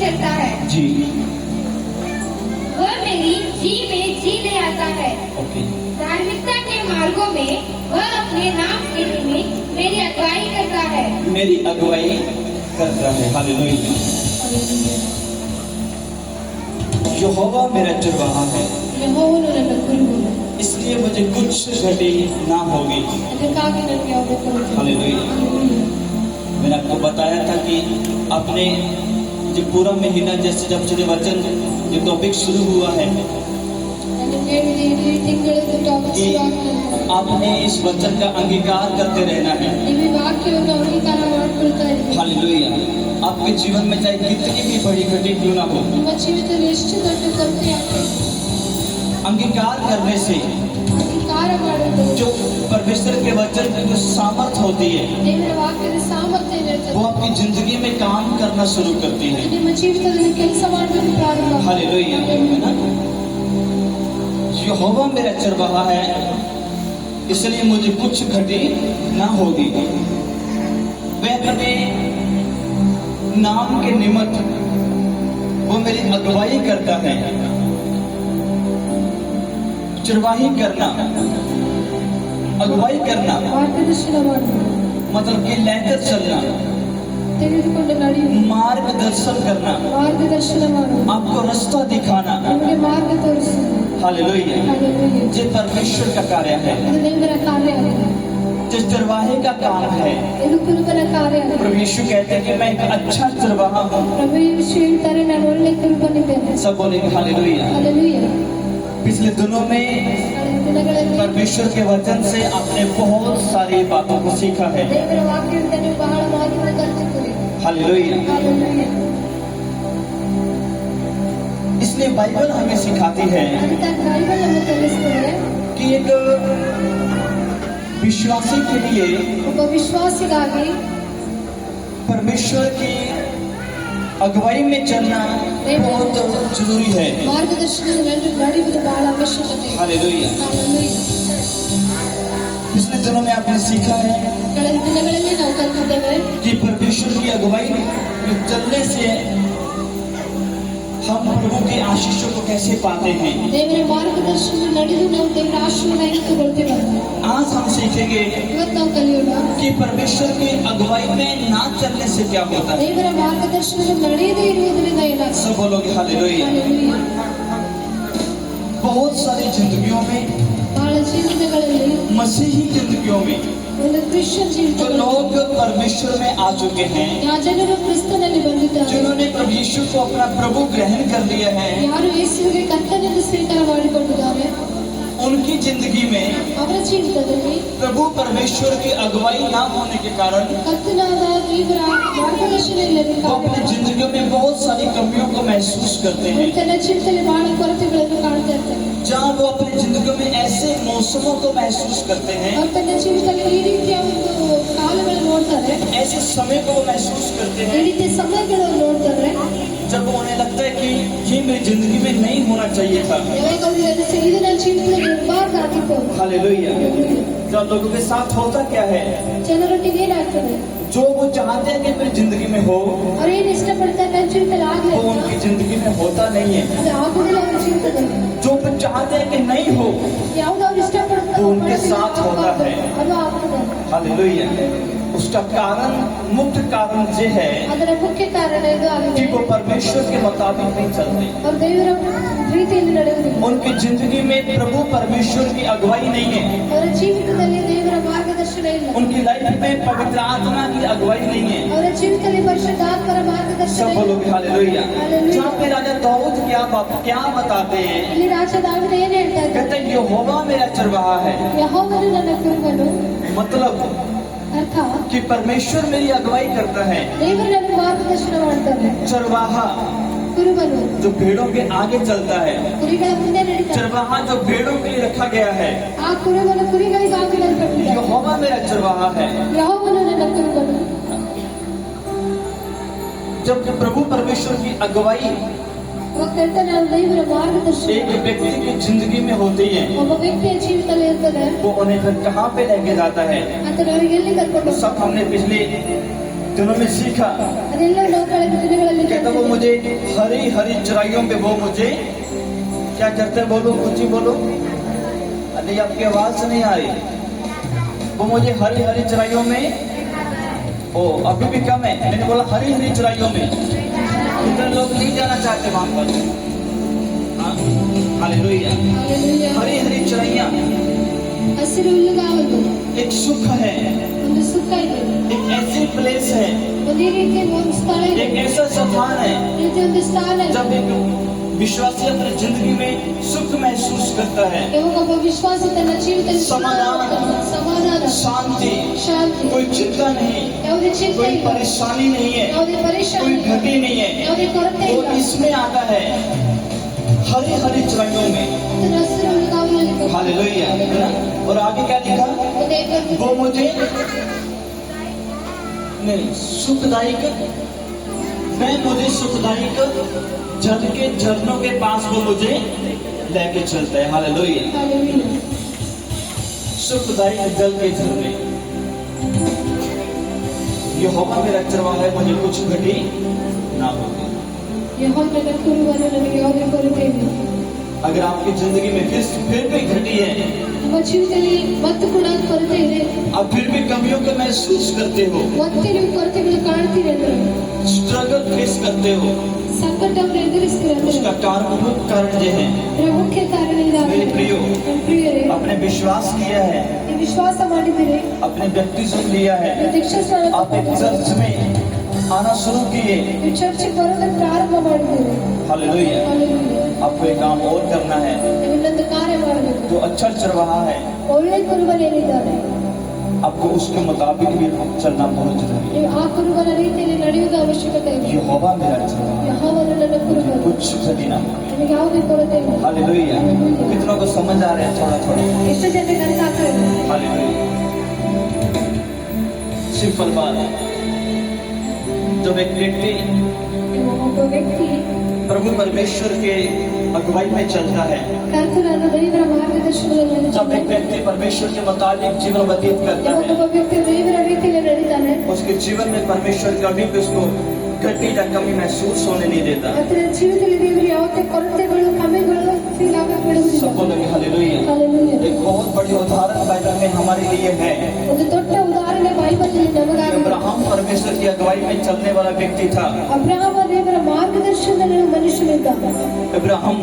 चलता है जी वह मेरी जी में जी ले आता है। ओके धार्मिकता के मार्गों में वह अपने नाम के लिए मेरी अगुवाई करता है। मेरी अगुवाई करता है। हालेलुया। यहोवा मेरा चरवाहा है, ಯೆಹೋವನು ನನ್ನ ಕುರುಬನು, इसलिए मुझे कुछ घटी ना होगी। ಅದಕ್ಕಾಗಿ ನನಗೆ ಯಾವುದೇ ಕೊರತೆ ಇಲ್ಲ. हालेलुया। मैंने आपको बताया था कि अपने जो पूरा महीना जैसे जब से वचन जो टॉपिक शुरू हुआ है ನಾನು ಹೇಳಿದೆ, ಇಡೀ ತಿಂಗಳದ್ದು ಟಾಪಿಕ್ कि आपने इस वचन का अंगीकार करते रहना है। ನೀವು ಈ ವಾಕ್ಯವನ್ನು ಅಂಗೀಕಾರ ಮಾಡಿಕೊಳ್ತಾ ಇದ್ದೀರಿ. हालेलुया। आपके जीवन में चाहे कितनी भी बड़ी घटी क्यों ना हो, ನಿಮ್ಮ ಜೀವಿತದಲ್ಲಿ ಎಷ್ಟು ದೊಡ್ಡ ಕೊರತೆ ಆಗ್ತದೆ, अंगीकार करने से ಅಂಗೀಕಾರ ಮಾಡೋದು जो परमेश्वर के वचन की जो सामर्थ होती है ದೇವರ ವಾಕ್ಯದ ಸಾಮರ್ಥ್ಯ ಇರುತ್ತದೆ. वो आपकी जिंदगी में काम करना शुरू करती है। ನಿಮ್ಮ ಜೀವಿತದಲ್ಲಿ ಕೆಲಸ ಮಾಡಲು ಪ್ರಾರಂಭ ಮಾಡಿ. हालेलुया। है ना? यहोवा मेरा चरवाहा है, इसलिए मुझे कुछ घटी ना होगी। वह अपने नाम के निमित्त वो मेरी अगुवाई करता है। चरवाही करना, अगुवाई करना ಮಾರ್ಗದರ್ಶನ ಮಾಡುವುದು, मतलब कि लेकर चलना, ತೆಗೆದುಕೊಂಡು ನಡೆಯುವುದು, मार्गदर्शन करना, ಮಾರ್ಗದರ್ಶನ ಮಾಡುವುದು, आपको रास्ता दिखाना। ನಮಗೆ ಮಾರ್ಗ ತೋರಿಸುವುದು. हालेलुया। ಹಾಲೆಲೂಯಾ. ये परमेश्वर का कार्य है, ಇದು ದೇವರ ಕಾರ್ಯ ಆಗಿದೆ, जो चरवाहे का काम है। ಇದು ಕುರುಬನ ಕಾರ್ಯ ಆಗಿದೆ. प्रभु यीशु कहते हैं कि मैं एक अच्छा चरवाहा हूँ। ಪ್ರಭು ಯೇಸು ಹೇಳ್ತಾರೆ, ನಾನು ಒಳ್ಳೆ ಕುರುಬನಿದ್ದೇನೆ. सब बोलेंगे हालेलुया। ಹಾಲೆಲೂಯಾ. पिछले दिनों में ಕಳೆದ ದಿನಗಳಲ್ಲಿ परमेश्वर के वचन से आपने बहुत सारी बातों को सीखा है। ದೇವರ ವಾಕ್ಯದಿಂದ ನೀವು ಬಹಳ ಮಾತುಗಳನ್ನು ಕಲಿತಿದ್ದೀರಿ. हालेलुया। ಹಾಲೆಲೂಯಾ. इसलिए बाइबल हमें सिखाती है ಅದಕ್ಕಾಗಿ ಬೈಬಲ್ ನಮಗೆ ತಿಳಿಸುತ್ತದೆ, कि एक विश्वासी के लिए ಒಬ್ಬ ವಿಶ್ವಾಸಿಗಾಗಿ परमेश्वर की अगुवाई में चलना बहुत जरूरी है। ಮಾರ್ಗದರ್ಶನದಲ್ಲಿ ನಡೆಯುವುದು ಬಹಳ ಅವಶ್ಯಕತೆ ಇದೆ. हालेलुया। ಹಾಲೆಲೂಯಾ. पिछले दिनों में आपने सीखा है ಕಳೆದ ದಿನಗಳಲ್ಲಿ ನಾವು ಕಲಿತಿದ್ದೇವೆ, कि परमेश्वर की अगुवाई में चलने से हम प्रभु की आशीषों को कैसे पाते हैं। ದೇವರ ಮಾರ್ಗದರ್ಶನ ನಡೆದು ನಾವು ದೇವರ ಆಶೀರ್ವಾದ ಹೆಂಗೆ ತಗೊಳ್ತೇವೆ. आज हम सीखेंगे ಇವತ್ತು ನಾವು ಕಲಿಯೋಣ, कि परमेश्वर की अगुवाई में ना चलने से क्या होता है। ದೇವರ ಮಾರ್ಗದರ್ಶನ ನಡೆಯದೇ ಇರುವುದರಿಂದ ಏನಾಗ್ತದೆ. सब बोलोगे हालेलुया। ಹಾಲೆಲೂಯಾ. बहुत सारी जिंदगियों में, ಬಹಳ ಜೀವಿತಗಳಲ್ಲಿ, मसीही जिंदगियों में ಒಂದು ಕ್ರಿಶ್ಚಿಯನ್ जो ಜೀವಿತಗಳಲ್ಲಿ लोग परमेश्वर में आ चुके हैं, ಯಾವ ಜನರು ಕ್ರಿಸ್ತನಲ್ಲಿ ಬಂದಿದ್ದಾರೆ, जिन्होंने प्रभु यीशु को अपना प्रभु ग्रहण कर लिया है, ಯಾರು ಯೇಸುವಿಗೆ ಕರ್ತನೆಂದು ಸ್ವೀಕಾರ ಮಾಡಿಕೊಂಡಿದ್ದಾರೆ, उनकी जिंदगी में ಅವರ ಜೀವಿತದಲ್ಲಿ प्रभु परमेश्वर की अगुवाई ना होने के कारण ಕರ್ತನಾದ ದೇವರ ಮಾರ್ಗದರ್ಶನ ಇಲ್ಲದೆ वो अपनी जिंदगी में बहुत सारी कमियों को महसूस करते हैं। ತನ್ನ ಜೀವಿತದಲ್ಲಿ ಬಹಳ ಕೊರತೆಗಳನ್ನು ಕಾಣ್ತಾ ಇರ್ತಾರೆ. जहाँ वो अपनी जिंदगी में ऐसे मौसमों को महसूस करते हैं, ಅವ್ರು ತನ್ನ ಜೀವಿತದಲ್ಲಿ ಈ ರೀತಿಯ ಒಂದು ಕಾಲಗಳನ್ನು ನೋಡ್ತಾರೆ, ऐसे समय को वो महसूस करते ಈ हैं ರೀತಿಯ ಸಮಯಗಳನ್ನು ನೋಡ್ತಾರೆ, जब उन्हें लगता है कि ये मेरी जिंदगी में नहीं होना चाहिए था। ಯಾವಾಗ ಅವ್ರಿಗೆ ಅನಿಸುತ್ತೆ, ಇದು ನನ್ನ ಜೀವಿತದಲ್ಲಿ ಇರಬಾರ್ದಾಗಿತ್ತು. हालेलुया। जब लोगों के साथ होता क्या है, ಜನರೊಟ್ಟಿಗೆ ಏನಾಗ್ತದೆ, जो वो चाहते हैं कि मेरी जिंदगी में हो, ಅವ್ರು ಏನ್ ಇಷ್ಟಪಡ್ತಾರೆ ನನ್ನ ಜೀವಿತದಲ್ಲಿ ಆಗ್ಲಿ वो उनकी जिंदगी में होता नहीं है। ಅದು ಆಗುದಿಲ್ಲ ಅವ್ರ ಜೀವಿತದಲ್ಲಿ. जो वो चाहते हैं कि नहीं हो, ಯಾವ್ದು ಅವ್ರು ಇಷ್ಟಪಡ್ತಾರೆ वो उनके साथ होता है। ಅದು ಆಗ್ತದೆ. हालेलुया। उसका कारण, मुख्य कारण ये है ಅದರ ಮುಖ್ಯ ಕಾರಣ ಇದು कि ಆಗಿದೆ, वो परमेश्वर के मुताबिक नहीं चलते। ಅವ್ರು ದೇವರ ಪ್ರೀತಿಯಲ್ಲಿ ನಡೆಯುವುದಿಲ್ಲ. उनकी जिंदगी में प्रभु परमेश्वर की अगुवाई नहीं है। ಅವರ ಜೀವಿತದಲ್ಲಿ ದೇವರ ಮಾರ್ಗದರ್ಶನ ಇಲ್ಲ, उनकी लाइफ में पवित्र आत्मा की अगुवाई नहीं है। ಅವರ ಜೀವಿತದಲ್ಲಿ ಪರಿಶುದ್ಧಾತ್ಮರ ಮಾರ್ಗದರ್ಶನ सब ಇಲ್ಲ. बोलोगे हालेलुया। जहाँ पे राजा दाऊद क्या बताते हैं, ಇಲ್ಲಿ ರಾಜ ದಾವೀದ ಏನ್ ಹೇಳ್ತಾ ಇದ್ದಾರೆ, कहते हैं यहोवा मेरा चरवाहा है। ಯೆಹೋವನು ನನ್ನ ಕುರುಬನು, मतलब ಅರ್ಥ कि परमेश्वर मेरी अगुवाई करता है। ದೇವರು ನನ್ನ ಮಾರ್ಗದರ್ಶನ ಮಾಡ್ತಾರೆ. चरवाहा ಕುರುಬನು जो भेड़ों के आगे चलता है, ಕುರಿಗಳ ಮುಂದೆ ನಡೀತಾರೆ. चरवाहा जो भेड़ों के लिए रखा गया है, ಆ ಕುರುಬನು ಕುರಿಗಳಿಗಾಗಿ ನಲ್ಪಟ್ಟಿದ್ದಾನೆ. यहोवा मेरा चरवाहा है। ಯೆಹೋವನು ನನ್ನ ಕುರುಬನು. जब प्रभु परमेश्वर की अगुवाई ಇವಾಗ ಹೇಳ್ತಾನೆ, ನಾನು ದೇವರ ಮಾರ್ಗದರ್ಶನ एक व्यक्ति की जिंदगी में होती है, ಒಬ್ಬ ವ್ಯಕ್ತಿಯ ಜೀವಿತದಲ್ಲಿ ಇರ್ತದೆ, वो उन्हें फिर कहाँ पे लेके जाता है। ಆತನ ಅವರಿಗೆ ಎಲ್ಲಿ ಕರ್ಕೊಂಡು तो सब हमने पिछले दिनों में सीखा ಅದೆಲ್ಲ ನಾವು ಕಳೆದ ದಿನಗಳಲ್ಲಿ कि कहता वो मुझे हरी हरी चराइयों पे वो मुझे क्या करते हैं, बोलो ऊंची बोलो। अरे आपकी आवाज नहीं आ रही। वो मुझे हरी हरी चराइयों में, ओ अभी भी कम है, मैंने बोला हरी हरी चराइयों में। इतने लोग नहीं जाना चाहते वहां पर। हाँ, हालेलुया। Hallelujah. हरी हरी चराइयां ಹಸಿರು ಹುಲ್ಲುಗಾವಲು एक सुख है, ಒಂದು ಸುಖ ಇದೆ, एक ऐसी प्लेस है, ಒಂದೇ ರೀತಿ ಒಂದು ಸ್ಥಳ ಇದೆ, एक ऐसा स्थान है ಈ ರೀತಿ ಒಂದು ಸ್ಥಾನ ಇದೆ. जब एक विश्वासी अपनी जिंदगी में सुख महसूस करता है, ಯಾವಾಗ ಒಬ್ಬ ವಿಶ್ವಾಸಿ ತನ್ನ ಜೀವಿತದಲ್ಲಿ ಸಮಾಧಾನ, शांति, ಶಾಂತಿ, कोई चिंता नहीं, ಯಾವುದೇ ಚಿಂತೆ कोई ಇಲ್ಲ, परेशानी नहीं है, ಯಾವುದೇ परेशानी कोई ಇಲ್ಲ, घटी नहीं है, ಯಾವುದೇ ಕೊರತೆ वो ಇಲ್ಲ. इसमें आता है हरी हरी चराइयों में। ಅದರ ಹಸಿರು ಹುಲ್ಲುಗಾವಲಲ್ಲಿ ಬರ್ತದೆ. हालेलुया। और आगे क्या लिखा, ಅದೇ ಬರ್ತದೆ. वो मुझे नहीं सुखदायक, मैं मुझे सुखदायक जल के झरनों के पास वो मुझे लेके चलता है। हालेलुया। Hallelujah. सुखदायक जल के झरने, यहोवा मेरा चरवाहा है, मुझे कुछ घटी ना होगी। ಯೆಹೋವನ ನನ್ನ ಕುರುಬನು, ನನಗೆ ಯಾವುದೇ ಕೊರತೆ ಇಲ್ಲ. अगर आपकी जिंदगी में फिर भी घटी है, ನಿಮ್ಮ ಜೀವಿತದಲ್ಲಿ ಮತ್ತು ಕೂಡ ಕೊರತೆ ಇದೆ, आप फिर भी कमियों को महसूस करते हो, ಮತ್ತೆ ನೀವು ಕೊರತೆಗಳು ಕಾಣ್ತೀರಿ ಅಂದ್ರೆ, स्ट्रगल फेस करते हो, ಸಂಕಟವನ್ನು ಎದುರಿಸ್ತೀರಿ ಅಂದ್ರೆ, उसका मुख्य कारण ये है, ಇದರ ಮುಖ್ಯ ಕಾರಣ ಇದಾಗಿದೆ. मेरे प्रियो, ನನ್ನ ಪ್ರಿಯರೇ, आपने विश्वास किया है, ನೀವು ವಿಶ್ವಾಸ ಮಾಡಿದ್ದೀರಿ, अपने बैप्टिज्म लिया है, ನೀವು ದೀಕ್ಷಾಸ್ನಾನ आप एक चर्च में आना शुरू किए। ನೀವು ಚರ್ಚಿಗೆ ಬರೋದನ್ನು ಪ್ರಾರಂಭ ಮಾಡಿದ್ದೀರಿ. हालेलुया। Hallelujah. आपको एक काम और करना है, ನೀವು ಇನ್ನೊಂದು ಕಾರ್ಯ ಮಾಡಬೇಕು. जो अच्छा चरवाहा है ಒಳ್ಳೆ ಕುರುಬನೇನಿದ್ದಾನೆ, आपको उसके मुताबिक भी चलना बहुत जरूरी है। ನೀವು ಆ ಕುರುಬನ ರೀತಿಯಲ್ಲಿ ನಡೆಯುವುದು ಅವಶ್ಯಕತೆ ಇದೆ. यहोवा मेरा चरवाहा, ಯೆಹೋವನು ನನ್ನ ಕುರುಬನು, कुछ घटी ना होगी। ನನಗೆ ಯಾವುದೇ ಕೊರತೆ ಇಲ್ಲ. हालेलुया। कितनों को समझ आ रहा है थोड़ा थोड़ा? ಎಷ್ಟು ಜನರಿಗೆ ಅರ್ಥ ಆಗ್ತಾ ಇದೆ? हालेलुया। सिंपल बात, जब एक व्यक्ति ಒಬ್ಬ ವ್ಯಕ್ತಿ प्रभु परमेश्वर के अगुवाई में चलता है, ಕರ್ತನ ದೇವರ ಮಾರ್ಗದರ್ಶನದಲ್ಲಿ जब ನಡೆಯುತ್ತಾನೆ, एक व्यक्ति परमेश्वर के मुताबिक जीवन व्यतीत करता है, ಒಬ್ಬ ವ್ಯಕ್ತಿ ದೇವರ ರೀತಿಯಲ್ಲಿ ನಡೀತಾನೆ, उसके जीवन में परमेश्वर कभी भी उसको घटी या कमी महसूस होने नहीं देता। ಆತನ ಜೀವಿತದಲ್ಲಿ ದೇವರು ಯಾವುದೇ ಕೊರತೆಗಳು ಕಮಿಗಳು ಫೀಲ್ ಆಗಕ್ಕೆ ಬಿಡುವುದಿಲ್ಲ. सबको लगे हालेलुया। Hallelujah. एक बहुत बड़ी उदाहरण बाइबल में हमारे लिए है। ಒಂದು ದೊಡ್ಡ ಉದಾಹರಣೆ ಬೈಬಲ್ನಲ್ಲಿ ನಮಗಾಗಿ. अब्राहम परमेश्वर की अगुवाई में चलने वाला व्यक्ति था। ಅಬ್ರಹಾಮ ದೇವರ ಮಾರ್ಗದರ್ಶನದಲ್ಲಿ ಮನುಷ್ಯನಿದ್ದ. अब्राहम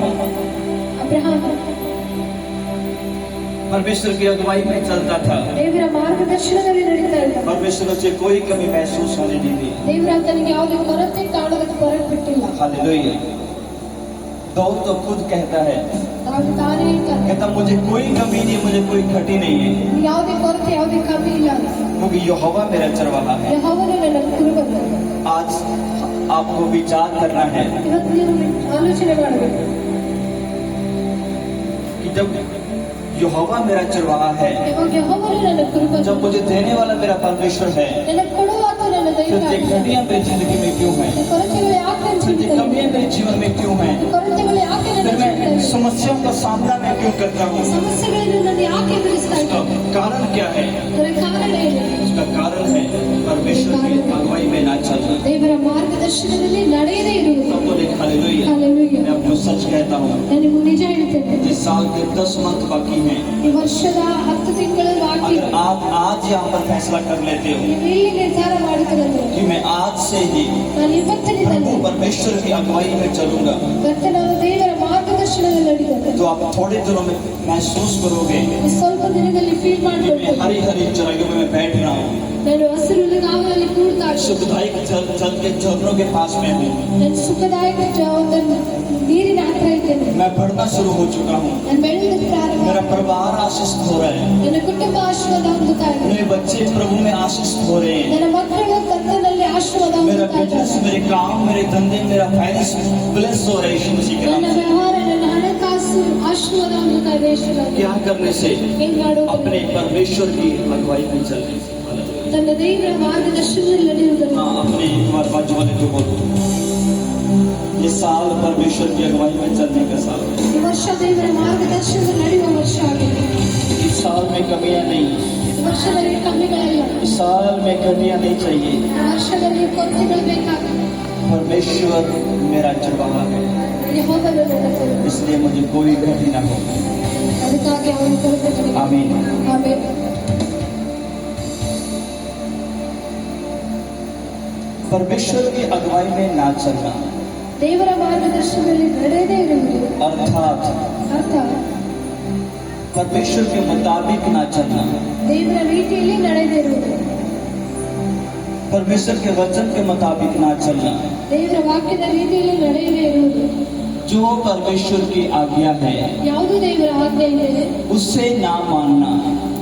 ಅಬ್ರಹಾಮ परमेश्वर की अगुवाई में चलता था, ದೇವರ ಮಾರ್ಗದರ್ಶನದಲ್ಲಿ ನಡೀತಾ ಇದ್ದ. परमेश्वर से कोई कमी महसूस होने नहीं दी। ದೇವರ ಆತನಿಗೆ ಯಾವುದೇ ಕೊರತೆ ಕಾಣೋದಕ್ಕೆ ಹೊರಗೆ ಬಿಟ್ಟಿಲ್ಲ. हालेलुया। दाऊद तो खुद कहता है, ತಾನು ತಾನೇ ಹೇಳ್ತಾನೆ, कहता मुझे कोई कमी नहीं, मुझे कोई घटी नहीं है, ಯಾವುದೇ ಕೊರತೆ ಯಾವುದೇ ಕಮ್ಮಿ ಇಲ್ಲ. क्योंकि यहोवा मेरा चरवाहा है। ಯೆಹೋವನು ನನ್ನ ಕುರುಬನು. आज आपको विचार करना है ಇವತ್ತು ನೀವು ಆಲೋಚನೆ ಮಾಡಬೇಕು, कि जब यहोवा मेरा चरवाहा है, ಇವಾಗ ಯೆಹೋವನು ನನ್ನ ಕುರುಬನು, जब मुझे देने वाला मेरा परमेश्वर है, ನನಗೆ ಕೊಡುವಾತ ನನ್ನ फिर ये ದೈವ. घटियां मेरी जिंदगी में क्यों है, ಕೊರತೆಗಳು ಯಾಕೆ ನನ್ನ फिर ये ಜೀವಿತದಲ್ಲಿ? कमियां मेरे जीवन में क्यों है, ಕೊರತೆಗಳು ಯಾಕೆ ನನ್ನ फिर मैं ಜೀವಿತದಲ್ಲಿ? समस्याओं का सामना मैं क्यों करता हूँ? ಸಮಸ್ಯೆಗಳನ್ನು ನಾನು ಯಾಕೆ ಎದುರಿಸ್ತಾ उसका ಇದ್ದೀನಿ? कारण क्या है? ಅದರ ಕಾರಣ ಏನು? उसका कारण है परमेश्वर की अगुवाई में ना चलना। ದೇವರ ಮಾರ್ಗದರ್ಶನದಲ್ಲಿ ನಡೆಯದೇ ಇರುವುದು. सबको देख हालेलुया। Hallelujah. मैं आपको सच कहता हूँ, ನಾನು ನಿಜ ಹೇಳ್ತೇನೆ, इस साल के 10 मंथ बाकी हैं। ಈ ವರ್ಷದ 10 ತಿಂಗಳು ಬಾಕಿ. अगर आप आज यहाँ पर फैसला कर लेते हो ನೀವು ಇಲ್ಲಿ ನಿರ್ಧಾರ ಮಾಡಿಕೊಳ್ಳೋದು, कि मैं आज से ही ನಾನು ಇವತ್ತಿನಿಂದಲೇ प्रभु परमेश्वर की अगुवाई में चलूंगा, ಮತ್ತೆ ನಾನು ದೇವರ ಮಾರ್ಗದರ್ಶನದಲ್ಲಿ ನಡೆಯುತ್ತೇನೆ. तो आप थोड़े दिनों में महसूस करोगे ಈ ಸ್ವಲ್ಪ ದಿನದಲ್ಲಿ ಫೀಲ್ कि मैं ಮಾಡ್ಕೊಳ್ತೇನೆ, हरी हरी चराइयों में मैं बैठ रहा हूँ, ನಾನು ಹಸಿರು ಹುಲ್ಲುಗಾವಲಲ್ಲಿ ಕೂಡ್ತಾ ಇದ್ದೀನಿ. सुखदायक जल के झरनों के पास में हूँ, ನಾನು ಸುಖದಾಯಕ ಒಂದು ನೀರಿನ ಹತ್ರ ಇದ್ದೇನೆ. मैं बढ़ना शुरू हो चुका हूँ, ನಾನು ಬೆಳೆಯೋದಕ್ಕೆ ಪ್ರಾರಂಭ, मेरा परिवार आशीषित हो रहा है, ನನ್ನ ಕುಟುಂಬ ಆಶೀರ್ವಾದ ಹೊಂದುತ್ತಾ ಇದೆ, मेरे बच्चे प्रभु में आशीषित हो रहे हैं, ನನ್ನ ಮಕ್ಕಳು ಕರ್ತನಲ್ಲಿ ಆಶೀರ್ವಾದ मेरा ಹೊಂದುತ್ತಾ बिजनेस, ಇದ್ದಾರೆ, मेरे काम, मेरे धंधे, मेरा फाइनेंस ब्लेस हो रहे हैं यीशु मसीह के ನನ್ನ नाम से। ವ್ಯವಹಾರ, ನನ್ನ ಹಣಕಾಸು ಆಶೀರ್ವಾದ ಹೊಂದುತ್ತಾ ಇದೆ. ಯೇಸುವಿನ क्या करने से? ಏನ್ ಮಾಡೋದು? अपने परमेश्वर की अगुवाई में चलने से। ತನ್ನ ದೇವರ ಮಾರ್ಗದರ್ಶನದಲ್ಲಿ ನಡೆಯುವುದನ್ನು. हाँ, अपने हमारे बाजू वाले को बोलो, ये साल परमेश्वर की अगुवाई में चलने का साल है। ಈ ವರ್ಷ ದೇವರ ಮಾರ್ಗದರ್ಶನದಲ್ಲಿ ನಡೆಯುವ ವರ್ಷ ಆಗಿದೆ. इस साल में कमियां नहीं, ಈ ವರ್ಷದಲ್ಲಿ ಕಮ್ಮಿಗಳಿಲ್ಲ, इस साल में घटियां नहीं चाहिए, ಈ ವರ್ಷದಲ್ಲಿ ಕೊರತೆಗಳು ಬೇಕಾಗಿಲ್ಲ. परमेश्वर मेरा चरवाहा है, ಯೆಹೋವನು ನನ್ನ ಕೊಡುಗೆ. इसलिए मुझे कोई घटी न हो। ಅದಕ್ಕಾಗಿ ಅವನ ಕೊರತೆ ನನಗೆ. आमीन। ಆಮೆನ್. परमेश्वर की अगुवाई में ना चलना ದೇವರ ಮಾರ್ಗದರ್ಶನದಲ್ಲಿ ನಡೆಯದೇ ಇರುವುದು अर्थात ಅರ್ಥ परमेश्वर के मुताबिक ना चलना, ದೇವರ ರೀತಿಯಲ್ಲಿ ನಡೆಯದೇ ಇರುವುದು, परमेश्वर के वचन के मुताबिक ना चलना, ದೇವರ ವಾಕ್ಯದ ರೀತಿಯಲ್ಲಿ ನಡೆಯದೇ ಇರುವುದು. जो परमेश्वर की आज्ञा है ಯಾವುದು ದೇವರ ಆಜ್ಞೆ ಇದೆ उससे ना मानना,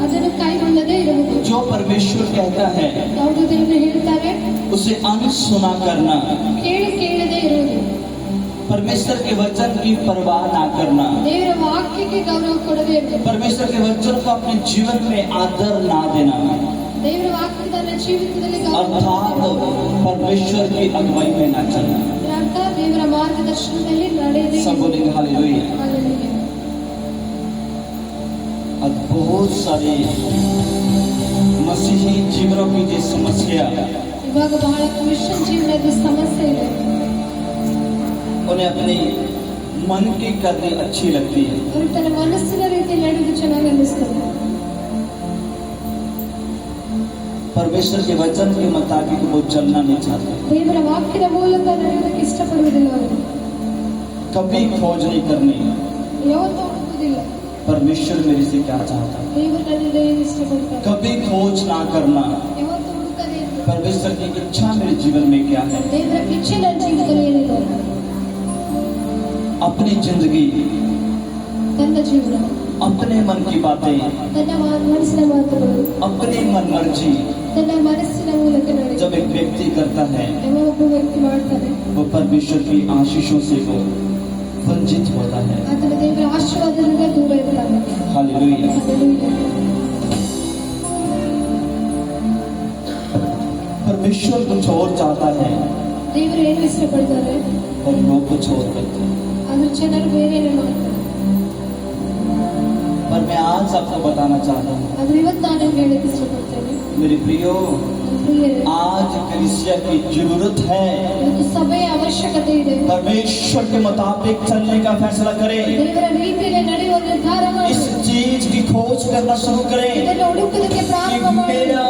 ಅದನ್ನು ಕೈಗೊಳ್ಳದೇ ಇರುವುದು. जो परमेश्वर कहता है ಯಾವುದು ದೇವರು ಹೇಳ್ತಾರೆ उसे अनसुना करना, ಕೇಳದೇ ಇರುವುದು. परमेश्वर के वचन की परवाह ना करना, ದೇವರ ವಾಕ್ಯಕ್ಕೆ ಗೌರವ ಕೊಡದೇ ಇರುವುದು. परमेश्वर के वचन को अपने जीवन में आदर ना देना, ದೇವರ ವಾಕ್ಯದ ಜೀವಿತದಲ್ಲಿ ಗೌರವ अर्थात परमेश्वर की अगुवाई में ना चलना। ಇದರ ಅರ್ಥ ದೇವರ ಮಾರ್ಗದರ್ಶನದಲ್ಲಿ ನಡೆಯದೇ सब बोलेंगे हालेलुया। ಹಾಲೆಲೂಯಾ. अब बहुत सारे मसीही जीवनों की जो समस्या ಇವಾಗ ಬಹಳ ಕ್ರಿಶ್ಚಿಯನ್ ಜೀವನದ ಸಮಸ್ಯೆ ಇದೆ. उन्हें अपने मन की करनी अच्छी लगती है, ಅವ್ರಿಗೆ ತನ್ನ ಮನಸ್ಸಿನ ರೀತಿ ನಡೆದು ಚೆನ್ನಾಗಿ ಅನ್ನಿಸ್ತದೆ. परमेश्वर के वचन के मुताबिक वो चलना नहीं चाहते, ದೇವರ ವಾಕ್ಯದ ಮೂಲಕ ನಡೆಯೋದಕ್ಕೆ ಇಷ್ಟಪಡುವುದಿಲ್ಲ. ಅವರು कभी खोज नहीं करनी ಯಾವತ್ತೂ ಹುಡುಕುವುದಿಲ್ಲ परमेश्वर मेरे से क्या चाहता है, ದೇವರು ನನ್ನಿಂದ ಏನು ಇಷ್ಟಪಡ್ತಾರೆ. कभी खोज ना करना ಯಾವತ್ತೂ ಹುಡುಕದೇ ಇರುವುದು. परमेश्वर की इच्छा मेरे जीवन में क्या है। ದೇವರ ಇಚ್ಛೆ ನನ್ನ ಜೀವಿತದಲ್ಲಿ ಏನಿದೆ, अपनी जिंदगी, ನನ್ನ ಜೀವನ, अपने मन की बातें, ನನ್ನ ಮನಸ್ಸಿನ ಮಾತುಗಳು, अपनी मन मर्जी ನನ್ನ ಮನಸ್ಸಿನ ಮೂಲಕ ನಡೆಯುತ್ತೆ. जब एक व्यक्ति करता है ಯಾವ ಒಬ್ಬ ವ್ಯಕ್ತಿ ಮಾಡ್ತಾನೆ वो परमेश्वर की आशीषों से वो वंचित होता है। ಆತನ ದೇವರ ಆಶೀರ್ವಾದದಿಂದ ದೂರ ಇರ್ತಾನೆ. हालेलुया। ಹಾಲೆಲೂಯಾ. परमेश्वर कुछ और चाहता है ದೇವರು ಏನು ಇಷ್ಟಪಡ್ತಾರೆ और लोग कुछ और करते हैं। ಆದ್ರೆ ಜನರು ಬೇರೆ ಮಾಡ್ತಾರೆ. पर मैं आज आपको बताना चाहता हूँ ಆದ್ರೆ ಇವತ್ತು ನಾನು ನಿಮ್ಗೆ ಹೇಳಕ್ಕೆ ಇಷ್ಟಪಡ್ತೇನೆ, मेरे प्रियो, ನನ್ನ ಪ್ರಿಯರೇ, आज कलीसिया की जरूरत है ಇವತ್ತು ಸಭೆಯ ಅವಶ್ಯಕತೆ ಇದೆ. परमेश्वर के मुताबिक चलने का फैसला करें, ದೇವರ ರೀತಿಯಲ್ಲಿ ನಡೆಯುವ ನಿರ್ಧಾರ ಮಾಡಿ इस चीज की खोज करना शुरू करें ಇದನ್ನು ಹುಡುಕುವುದಕ್ಕೆ कि ಪ್ರಾರಂಭ ಮಾಡಿ. मेरा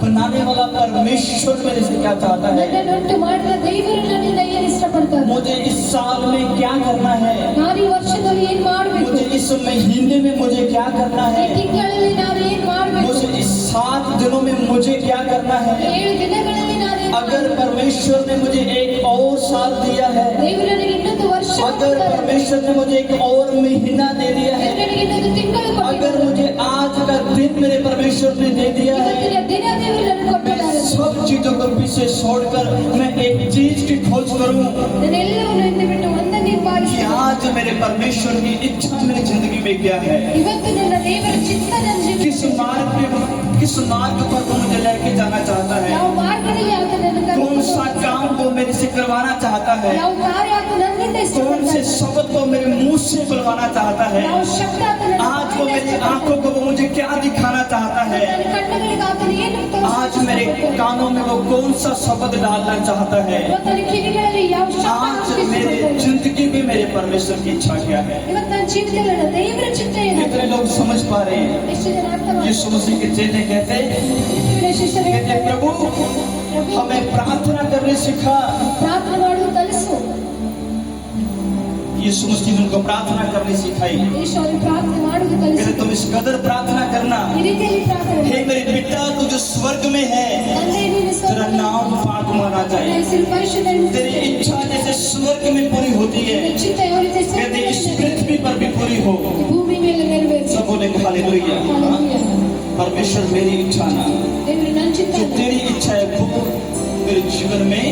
बनाने वाला परमेश्वर मेरे से क्या चाहता है, ನನ್ನನ್ನುಂಟು ಮಾಡಿದ ದೇವರು ನನ್ನಿಂದ ಏನು ಇಷ್ಟಪಡ್ತಾರೆ, मुझे इस साल में क्या करना है, ನಾನು ಈ ವರ್ಷದಲ್ಲಿ ಏನ್ ಮಾಡ್ಬೇಕು, मुझे इस महीने में मुझे क्या करना ಈ है, ತಿಂಗಳಲ್ಲಿ ನಾನು ಏನ್ ಮಾಡ್ಬೇಕು, मुझे इस 7 दिनों में मुझे क्या करना है। 7 ದಿನಗಳಲ್ಲಿ ನಾನು ಏನ್ अगर ಮಾಡ್ಬೇಕು? परमेश्वर ने मुझे एक और साल दिया है, ದೇವರು ನನಗೆ ಇನ್ನೊಂದು ವರ್ಷ अगर ಕೊಟ್ಟಿದ್ದಾರೆ. परमेश्वर ने मुझे एक और महीना दे दिया है, ದೇವರು ನನಗೆ ಇನ್ನೊಂದು ತಿಂಗಳು अगर ಕೊಟ್ಟಿದ್ದಾರೆ. मुझे आज का दिन मेरे परमेश्वर ने दे दिया है, ಇವತ್ತಿನ ದಿನ ದೇವರು ನನಗೆ मैं ಕೊಟ್ಟಿದ್ದಾರೆ. सब चीजों को पीछे छोड़कर मैं एक चीज की खोज करूं ನಾನೆಲ್ಲವನ್ನು ಹಿಂದೆ ಬಿಟ್ಟು ಒಂದನ್ನೇ कि ಪಾಲಿಸಿ आज मेरे परमेश्वर की इच्छा मेरी जिंदगी में क्या है, ಇವತ್ತು ನನ್ನ ದೇವರ ಚಿತ್ತ ನನ್ನ किस मार्ग पर वो मुझे लेके जाना चाहता है, ಯಾವ ಮಾರ್ಗದಲ್ಲಿ ಆತ ನನ್ನ कौन सा काम वो मेरे से करवाना चाहता है, ಯಾವ ಕಾರ್ಯ ಆತ ನನ್ನಿಂದ कौन से ಇಷ್ಟಪಡ್ತಾರೆ, शब्द को मेरे मुंह से बुलवाना चाहता है, ಯಾವ ಶಬ್ದ ಆತ ನನ್ನ आज वो ಬಾಯಿಂದ मेरी ಇಷ್ಟಪಡ್ತಾರೆ. आंखों को वो मुझे क्या दिखाना चाहता है, ನನ್ನ ಕಣ್ಣುಗಳಿಗೆ ಆತನು ಏನು आज मेरे कानों में वो कौन सा शब्द डालना चाहता है, ಇವತ್ತು ನನ್ನ ಕಿವಿಗಳಲ್ಲಿ ಯಾವ ಶಬ್ದ आज ಆತ मेरे ಇಷ್ಟಪಡ್ತಾರೆ. जिंदगी में मेरे परमेश्वर की इच्छा क्या है। ಇವತ್ತು ನನ್ನ ಜೀವಿತದಲ್ಲಿ ನನ್ನ ದೇವರ ಚಿತ್ತ ಏನು, कितने लोग समझ पा रहे हैं। ಎಷ್ಟು ಜನ ಅರ್ಥ यीशु मसीह के चेले कहते ಶಿಷ್ಯರು कहते प्रभु हमें प्रार्थना करने सिखा। ಪ್ರಾರ್ಥನೆ ಮಾಡುವುದು ಕಲಿಸು. यीशु मसीह ने उनको प्रार्थना करनी सिखाई, ಯೇಸು ಅವರಿಗೆ ಪ್ರಾರ್ಥನೆ ಮಾಡುವುದು कहते ಕಲಿಸು. तुम इस कदर प्रार्थना करना, ಈ ರೀತಿಯಲ್ಲಿ ಪ್ರಾರ್ಥನೆ हे ಮಾಡು. मेरे बेटा तू जो स्वर्ग में है ತಂದೆ ನೀನು तेरा ಸ್ವರ್ಗದಲ್ಲಿ नाम पाक माना ನಿನ್ನ जाए, ಹೆಸರು ಪರಿಶುದ್ಧವೆಂದು तेरी इच्छा जैसे स्वर्ग में पूरी होती है ನಿನ್ನ ಚಿತ್ತ ಯಾವ ರೀತಿ कहते इस ಸ್ವರ್ಗದಲ್ಲಿ पृथ्वी पर भी पूरी हो। ಭೂಮಿ ಮೇಲೆ ನೆರವೇರಿಸು. सब बोले हालेलुया। ಹಾಲೆಲೂಯಾ. परमेश्वर मेरी इच्छा ना, ದೇವರು ನನ್ನ ಚಿತ್ತ जो तेरी इच्छा है वो मेरे जीवन में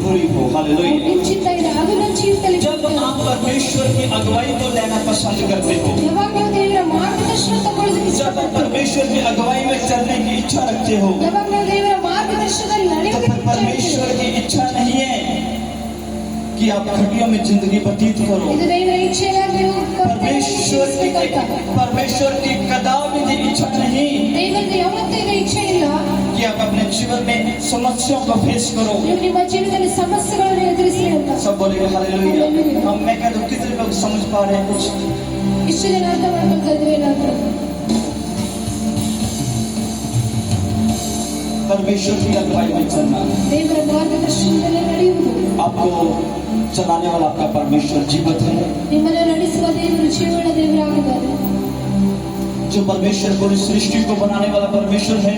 पूरी हो। हालेलुया। ನಿನ್ನ ಚಿತ್ತ ಇದೆ ಅದು ನನ್ನ ಜೀವಿತದಲ್ಲಿ जब आप परमेश्वर की अगुवाई को लेना पसंद करते हो, ಯಾವಾಗ ನೀವು ದೇವರ ಮಾರ್ಗದರ್ಶನ ತಗೊಳ್ಳೋದಕ್ಕೆ जब आप परमेश्वर की अगुवाई में चलने की इच्छा रखते हो, ಯಾವಾಗ ನೀವು ದೇವರ ಮಾರ್ಗದರ್ಶನದಲ್ಲಿ तो ನಡೆಯೋದಕ್ಕೆ फिर परमेश्वर की इच्छा नहीं है कि आप घटियों में जिंदगी व्यतीत करो। ಇದು ದೇವರ ಇಚ್ಛೆಯಾಗಿ ನೀವು परमेश्वर की कदापि की इच्छा नहीं ದೇವರಿಗೆ ಯಾವತ್ತೂ ಇದು ಇಚ್ಛೆ ಇಲ್ಲ कि कि आप अपने जीवन में समस्याओं को फेस करो। ನೀವು ನಿಮ್ಮ ಜೀವನದಲ್ಲಿ ಸಮಸ್ಯೆಗಳನ್ನು ಎದುರಿಸ್ರಿ ಅಂತ. सब बोलेंगे हालेलुया। हम मैं कहता हूँ कितने लोग समझ पा रहे हैं कुछ? ಇಷ್ಟು ಜನ ಅರ್ಥ ಮಾಡ್ಕೊಳ್ತಾ ಇದ್ವಿ ಏನಾದ್ರು? परमेश्वर की अगुवाई में चलना, ದೇವರ ಮಾರ್ಗದರ್ಶನದಲ್ಲಿ ನಡೆಯುವುದು. आपको चलाने वाला आपका परमेश्वर जीवित है। ನಿಮ್ಮನ್ನು ನಡೆಸುವ ದೇವರು ಜೀವನ ದೇವರಾಗಿದ್ದಾರೆ. जो परमेश्वर पूरी सृष्टि को बनाने वाला परमेश्वर है,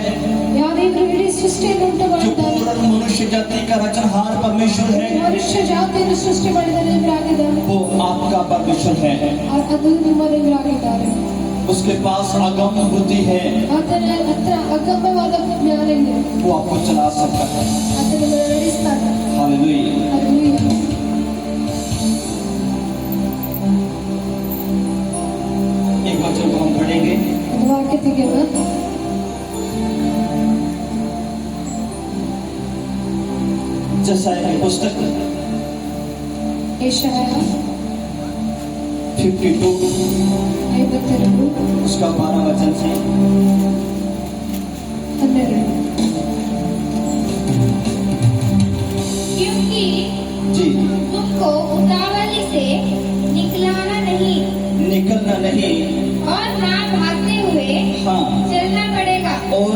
ಯಾವ ದೇವರು ಇಡೀ ಸೃಷ್ಟಿಯನ್ನು ಉಂಟು जो ಮಾಡಿದ್ದಾರೆ, पूर्ण मनुष्य जाति का रचनहार परमेश्वर है, ಮನುಷ್ಯ ಜಾತಿಯನ್ನು ಸೃಷ್ಟಿ ಮಾಡಿದ ದೇವರಾಗಿದ್ದಾರೆ. वो आपका परमेश्वर है। ಅದು ನಿಮ್ಮ ದೇವರಾಗಿದ್ದಾರೆ. उसके पास अगम बुद्धि है, ಆತನ ಹತ್ರ ಅಗಮ್ಯವಾದ ಜ್ಞಾನ ಇದೆ. वो आपको चला सकता है। ಆತನನ್ನು ನಡೆಸ್ತಾನೆ. हालेलुया। ಹಲ್ಲೆಲೂಯಾ. एक वचन को हम पढ़ेंगे, ಒಂದು ವಾಕ್ಯ ತೆಗೆಯೋಣ. जसाया की पुस्तक ಯೆಶಾಯ 52 52 उसका 12 वचन से 12. क्योंकि जी तुमको उतावली से निकलना नहीं निकलना नहीं, और ना भागते हुए हाँ, चलना पड़ेगा, और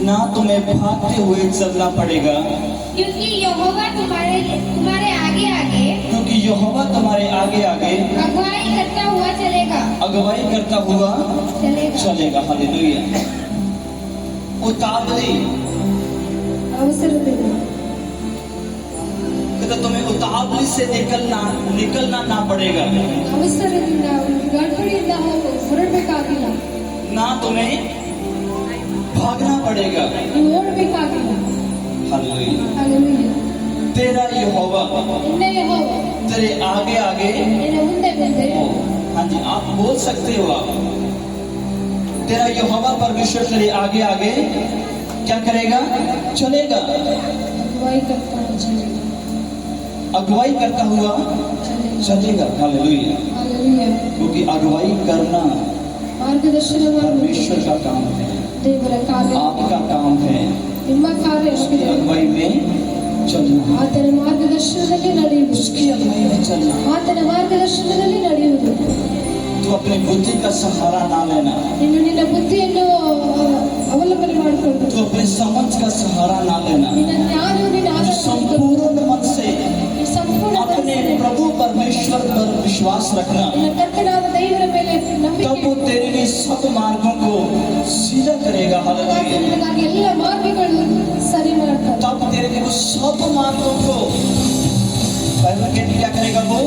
ना तुम्हें भागते हुए चलना पड़ेगा, क्योंकि यहोवा तुम्हारे आगे आगे क्योंकि यहोवा तुम्हारे आगे आगे अगुवाई करता हुआ चलेगा अगुवाई करता हुआ चलेगा। हालेलुया। उतावली, ಅವಸರದಿಂದ तो तुम्हें उतावली से निकलना ना पड़ेगा, ಅವಸರದಿಂದ ಗಡ್ಬಡಿಯಿಂದ ಹೊರಡಬೇಕಾಗಿಲ್ಲ. ना तुम्हें भागना पड़ेगा। ನೀವು ಓಡಬೇಕಾಗಿಲ್ಲ. हालेलुया। ಹಲ್ಲೆಲೂಯಾ. तेरा यहोवा ನಿನ್ನ ಯೆಹೋವ तेरे आगे आगे, ನಿನ್ನ ಮುಂದೆ ಮುಂದೆ. हाँ जी आप बोल सकते हो, आप तेरा यहोवा परमेश्वर तेरे आगे आगे क्या करेगा? चलेगा, ಅಗವಾಯಿ ಕರ್ತಾನೆ ಚಲೇಗ. अगुवाई करता हुआ चलेगा। हालेलुया। ಹಲ್ಲೆಲೂಯಾ. क्योंकि अगुवाई करना ಮಾರ್ಗದರ್ಶನ ಮಾಡುವುದು परमेश्वर का काम है, ದೇವರ ಕಾರ್ಯ. आपका काम है। ನಿಮ್ಮ ಕಾರ್ಯ उसकी ಆಗಿದೆ. अगुवाई में चलना, ಆತನ ಮಾರ್ಗದರ್ಶನದಲ್ಲಿ ನಡೆಯುವುದು. उसकी अगुवाई में चलना। ಆತನ ಮಾರ್ಗದರ್ಶನದಲ್ಲಿ ನಡೆಯುವುದು. तो अपनी बुद्धि का सहारा ना लेना, ನೀನು ನಿನ್ನ ಬುದ್ಧಿಯನ್ನು ಅವಲಂಬನೆ ಮಾಡಿಕೊಂಡು तो अपने समझ का सहारा ना लेना, ನಿನ್ನ ಜ್ಞಾನವು ನಿನ್ನ जो ಆಧಾರ संपूर्ण मन से ಸಂಪೂರ್ಣ अपने ಮನಸ್ಸಿನಿಂದ प्रभु परमेश्वर पर विश्वास रखना, ನಿನ್ನ ಕರ್ತನಾದ ದೇವರ ಮೇಲೆ ನಂಬಿಕೆ तब वो तेरे लिए सब मार्गों को सीधा करेगा। हालेलुया। ನಿನಗಾಗಿ ಎಲ್ಲ ಮಾರ್ಗಗಳು ಸರಿ ಮಾಡ್ತಾರೆ. तब तेरे लिए वो सब मार्गों को बाइबल कहती क्या करेगा? वो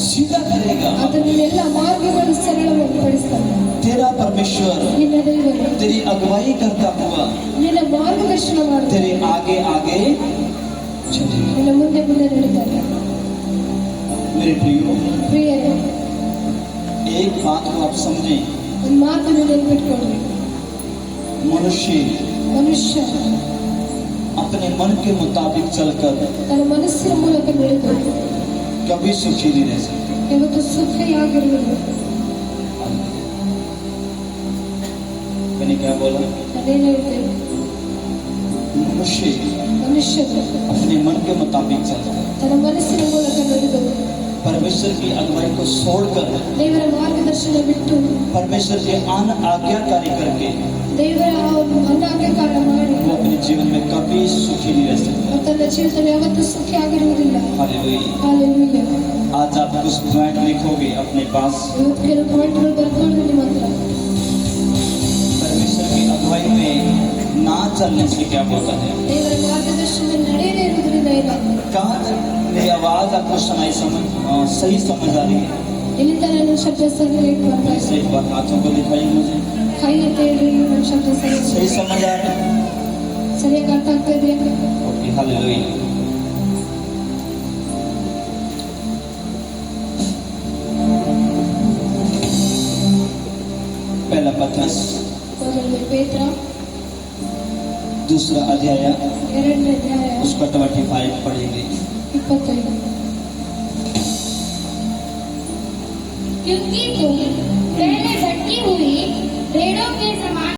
सीधा करेगा। ಆತನ ಎಲ್ಲ ಮಾರ್ಗಗಳು ಸರಳಪಡಿಸ್ತಾನೆ. तेरा परमेश्वर ನಿನ್ನ ದೇವರು तेरी अगुवाई करता हुआ ನಿನ್ನ ಮಾರ್ಗದರ್ಶನ ಮಾಡ್ತಾರೆ. तेरे आगे आगे चलेगा। ನಿನ್ನ ಮುಂದೆ ಮುಂದೆ ನಡೀತಾರೆ. मेरे प्रियो, ಪ್ರಿಯರೇ, एक बात को आप समझें, ಒಂದು ಮಾತನ್ನು ನೆನಪಿಟ್ಕೊಳ್ಳಿ. ಮನುಷ್ಯ अपने मन के मुताबिक चलकर ತನ್ನ ಮನಸ್ಸಿನ ಮೂಲಕ ನಡೆದು कभी सुखी नहीं रह सकता। ಯಾವತ್ತೂ ಸುಖಿಯಾಗಿರುವುದು. मैंने क्या बोला? ಅದೇನು ಹೇಳ್ತೇವೆ? ಮನುಷ್ಯರು अपने मन के मुताबिक चलकर ತನ್ನ ಮನಸ್ಸಿನ ಮೂಲಕ ನಡೆದು परमेश्वर की अगुवाई को छोड़कर, ದೇವರ ಮಾರ್ಗದರ್ಶನ ಬಿಟ್ಟು परमेश्वर के अन आज्ञाकारी करके ದೇವರ ಅನಾಜ್ಞಾಕಾರ ಮಾಡಿ वो अपने जीवन में कभी सुखी नहीं रह सकता। ತನ್ನ ಜೀವಿತದಲ್ಲಿ ಯಾವತ್ತೂ ಸುಖಿಯಾಗಿರುವುದಿಲ್ಲ. हालेलुया। ಹಾಲೆಲೂಯಾ. आज आप कुछ पॉइंट लिखोगे अपने पास, ಇವತ್ತು ಕೆಲವು ಪಾಯಿಂಟ್ಗಳು ಬರ್ಕೊಂಡು ನಿಮ್ಮ ಹತ್ರ. परमेश्वर की अगुवाई में ना चलने से क्या होता है? ದೇವರ ಮಾರ್ಗದರ್ಶನ ನಡೆಯದೇ ಇರುವುದರಿಂದ ಏನಾಗುತ್ತೆ? कहाँ तक मेरी आवाज आपको सही समझ आ रही है? ಇಲ್ಲಿಂದ ನಾನು ಶಬ್ದ ಸರಿಯಾಗಿ ಬರ್ತಾ ऐसे एक बार हाथों को दिखाइए मुझे, ಕೈ ಅಂತ ಹೇಳ್ರಿ. ನನ್ನ ಶಬ್ದ सही समझ आ रहा है? ಸರಿಯಾಗಿ ಅರ್ಥ ಆಗ್ತಾ ಇದೆಯಾ? Okay, hallelujah. पहला पत्रस ಮೊದಲನೇ ಪೇತ್ರ दूसरा अध्याय 2ನೇ ಅಧ್ಯಾಯ उसका 25 पढ़ेंगे। 25. क्योंकि तुम पहले भटकी हुई भेड़ों के समान